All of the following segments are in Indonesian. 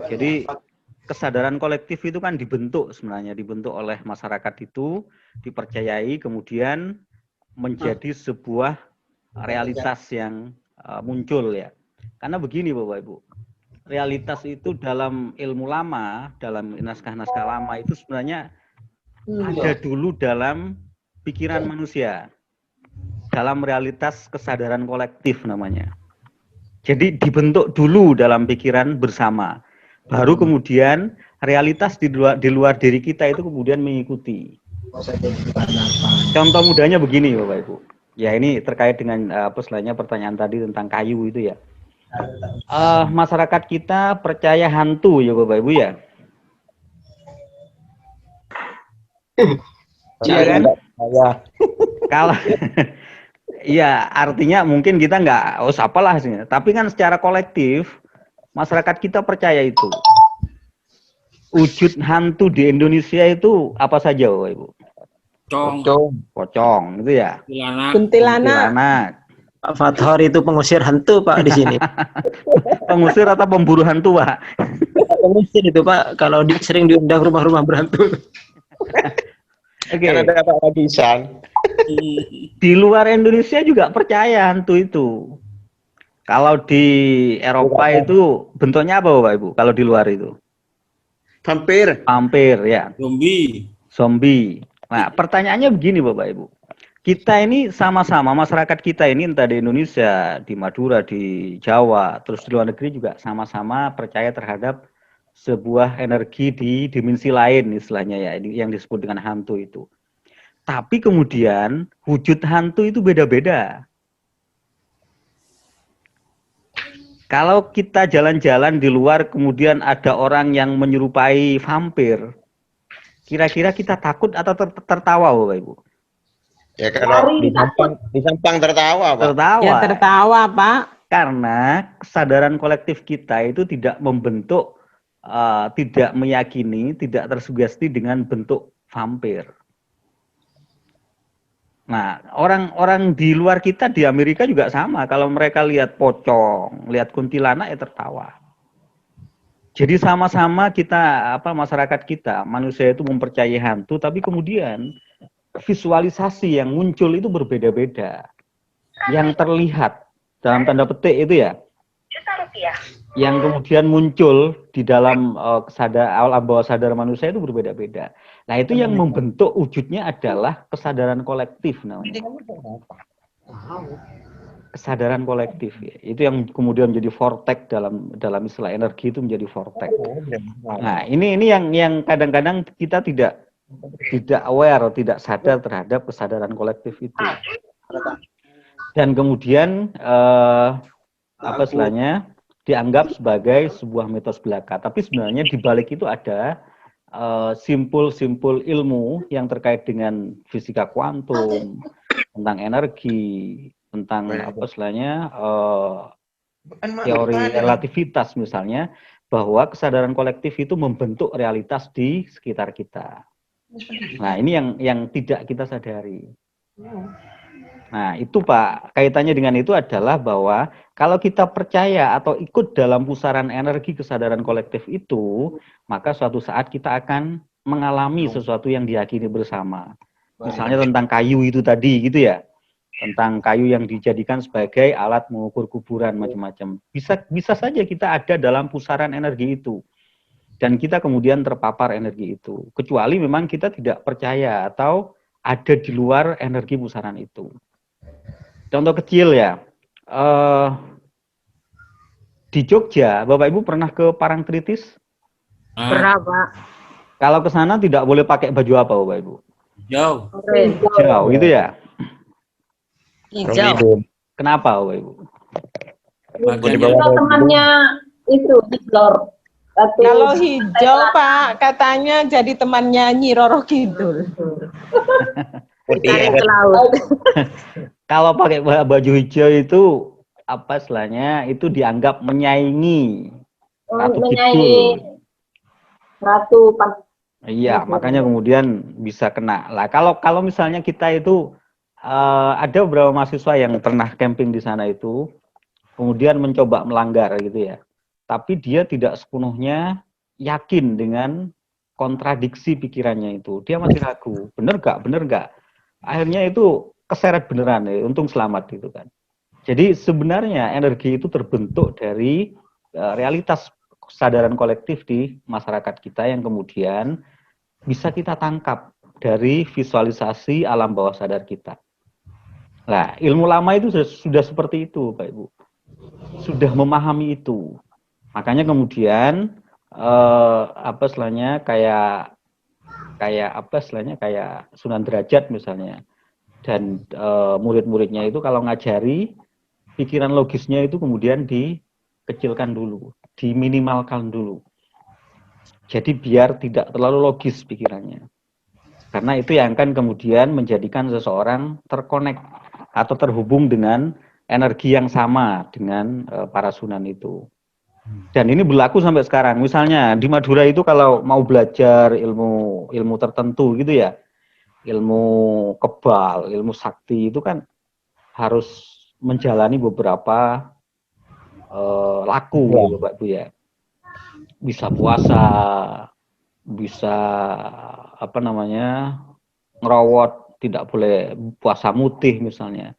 Jadi kesadaran kolektif itu kan dibentuk sebenarnya, dibentuk oleh masyarakat itu, dipercayai, kemudian menjadi sebuah realitas yang muncul ya. Karena begini Bapak Ibu, realitas itu dalam ilmu lama, dalam naskah-naskah lama itu sebenarnya ada dulu dalam pikiran manusia, dalam realitas kesadaran kolektif namanya. Jadi dibentuk dulu dalam pikiran bersama, baru kemudian realitas di luar diri kita itu kemudian mengikuti. Contoh mudahnya begini Bapak Ibu. Ya ini terkait dengan selainnya pertanyaan tadi tentang kayu itu ya. Masyarakat kita percaya hantu ya Bapak Ibu ya. Iya kan? Kalau iya artinya mungkin kita nggak apalah sih. Tapi kan secara kolektif masyarakat kita percaya itu. Wujud hantu di Indonesia itu apa saja Bapak Ibu? Pocong itu ya. Kuntilanak. Pak Fathor itu pengusir hantu Pak di sini. Pengusir atau pemburu hantu Pak? Pengusir itu Pak, kalau sering diundang rumah-rumah berhantu. Oke. Karena ada kebiasaan. Di luar Indonesia juga percaya hantu itu. Kalau di Eropa itu bentuknya apa Bapak Ibu? Kalau di luar itu? Vampir. Vampir ya. Zombie. Nah, pertanyaannya begini Bapak Ibu. Kita ini sama-sama, masyarakat kita ini entah di Indonesia, di Madura, di Jawa, terus di luar negeri juga sama-sama percaya terhadap sebuah energi di dimensi lain istilahnya ya, yang disebut dengan hantu itu. Tapi kemudian wujud hantu itu beda-beda. Kalau kita jalan-jalan di luar kemudian ada orang yang menyerupai vampir, kira-kira kita takut atau tertawa Bapak Ibu? Ya kalau disampang tertawa Pak. Tertawa. Ya tertawa Pak. Karena kesadaran kolektif kita itu tidak membentuk, tidak meyakini, tidak tersugesti dengan bentuk vampir. Nah, orang-orang di luar kita di Amerika juga sama. Kalau mereka lihat pocong, lihat kuntilanak ya tertawa. Jadi sama-sama kita, masyarakat kita, manusia itu mempercayai hantu, tapi kemudian visualisasi yang muncul itu berbeda-beda. Yang terlihat dalam tanda petik itu ya, yang kemudian muncul di dalam alam bawah sadar manusia itu berbeda-beda. Nah itu yang membentuk wujudnya adalah kesadaran kolektif namanya. Kesadaran kolektif ya. Itu yang kemudian menjadi vortex dalam istilah energi itu menjadi vortex. Nah ini yang kadang-kadang kita tidak aware, tidak sadar terhadap kesadaran kolektif itu. Dan kemudian istilahnya dianggap sebagai sebuah mitos belaka. Tapi sebenarnya di balik itu ada simpul-simpul ilmu yang terkait dengan fisika kuantum, tentang energi, tentang istilahnya teori relativitas misalnya, bahwa kesadaran kolektif itu membentuk realitas di sekitar kita. Nah, ini yang tidak kita sadari. Nah, itu Pak, kaitannya dengan itu adalah bahwa kalau kita percaya atau ikut dalam pusaran energi kesadaran kolektif itu, maka suatu saat kita akan mengalami sesuatu yang diyakini bersama. Misalnya tentang kayu itu tadi gitu ya. Tentang kayu yang dijadikan sebagai alat mengukur kuburan macam-macam. Bisa saja kita ada dalam pusaran energi itu. Dan kita kemudian terpapar energi itu. Kecuali memang kita tidak percaya atau ada di luar energi pusaran itu. Contoh kecil ya. Di Jogja, Bapak Ibu pernah ke Parangtritis? Pernah Pak. Kalau ke sana tidak boleh pakai baju apa Bapak Ibu? Hijau, gitu ya? Hijau. Kenapa Bapak Ibu? Temannya itu Lor. Kalau hijau Pak, katanya jadi temannya Nyi Roro Kidul. Ditarik ke laut. Kalau pakai baju hijau itu apa istilahnya? Itu dianggap menyaingi Ratu Kidul. Ratu Iya, makanya kemudian bisa kena. Lah kalau misalnya kita itu ada beberapa mahasiswa yang pernah camping di sana itu, kemudian mencoba melanggar gitu ya. tapi dia tidak sepenuhnya yakin dengan kontradiksi pikirannya itu. Dia masih ragu, bener nggak? Akhirnya itu keseret beneran ya, untung selamat gitu kan. Jadi sebenarnya energi itu terbentuk dari realitas kesadaran kolektif di masyarakat kita yang kemudian bisa kita tangkap dari visualisasi alam bawah sadar kita. Nah, ilmu lama itu sudah seperti itu, Pak Ibu. Sudah memahami itu. Makanya kemudian kayak Sunan Derajat misalnya, dan murid-muridnya itu kalau ngajari, pikiran logisnya itu kemudian dikecilkan dulu, diminimalkan dulu. Jadi biar tidak terlalu logis pikirannya. Karena itu yang akan kemudian menjadikan seseorang terkonek atau terhubung dengan energi yang sama dengan para sunan itu. Dan ini berlaku sampai sekarang. Misalnya di Madura itu kalau mau belajar ilmu tertentu gitu ya, ilmu kebal, ilmu sakti itu kan harus menjalani beberapa laku gitu Pak Bu ya. Bisa puasa, bisa ngerawat, tidak boleh puasa mutih misalnya.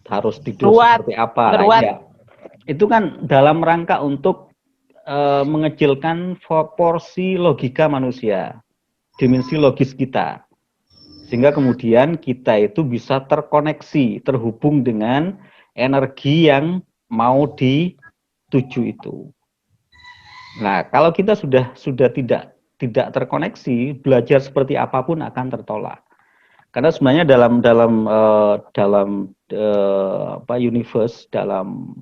Harus tidur seperti apa. Ya. Itu kan dalam rangka untuk mengecilkan porsi logika manusia, dimensi logis kita. Sehingga kemudian kita itu bisa terkoneksi, terhubung dengan energi yang mau dituju itu. Nah, kalau kita sudah tidak terkoneksi, belajar seperti apapun akan tertolak. Karena sebenarnya dalam universe, dalam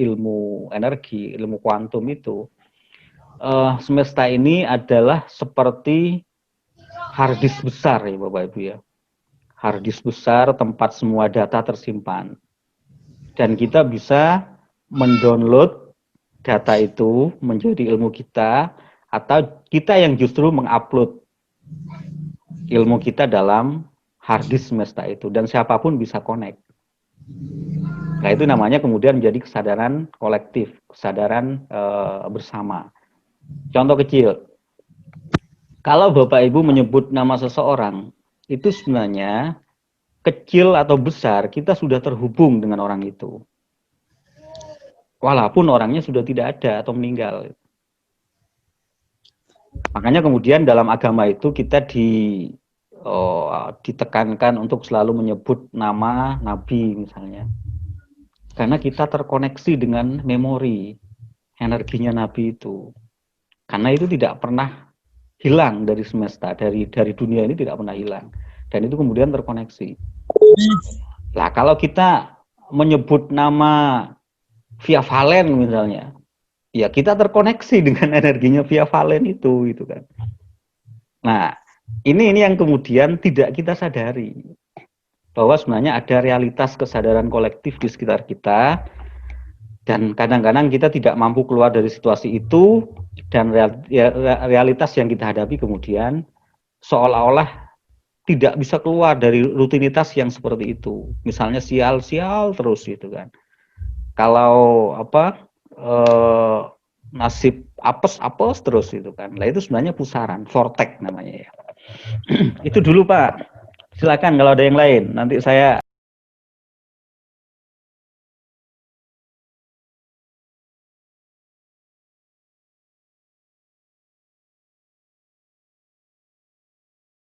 ilmu energi, ilmu kuantum itu, semesta ini adalah seperti harddisk besar ya Bapak Ibu ya. Harddisk besar tempat semua data tersimpan. Dan kita bisa mendownload data itu menjadi ilmu kita, atau kita yang justru mengupload ilmu kita dalam harddisk semesta itu, dan siapapun bisa connect. Nah itu namanya kemudian menjadi kesadaran kolektif, kesadaran bersama. Contoh kecil, kalau Bapak Ibu menyebut nama seseorang, itu sebenarnya kecil atau besar, kita sudah terhubung dengan orang itu. Walaupun orangnya sudah tidak ada atau meninggal. Makanya kemudian dalam agama itu kita ditekankan untuk selalu menyebut nama Nabi misalnya. Karena kita terkoneksi dengan memori, energinya Nabi itu. Karena itu tidak pernah hilang dari semesta, dari dunia ini tidak pernah hilang. Dan itu kemudian terkoneksi. Nah, kalau kita menyebut nama Via Valen misalnya, ya kita terkoneksi dengan energinya Via Valen itu gitu kan. Nah, ini yang kemudian tidak kita sadari, bahwa sebenarnya ada realitas kesadaran kolektif di sekitar kita, dan kadang-kadang kita tidak mampu keluar dari situasi itu, dan realitas yang kita hadapi kemudian seolah-olah tidak bisa keluar dari rutinitas yang seperti itu. Misalnya sial-sial terus gitu kan. Kalau nasib apes terus itu kan. Nah itu sebenarnya pusaran, vortex namanya ya. Itu dulu Pak. Silakan kalau ada yang lain. Nanti saya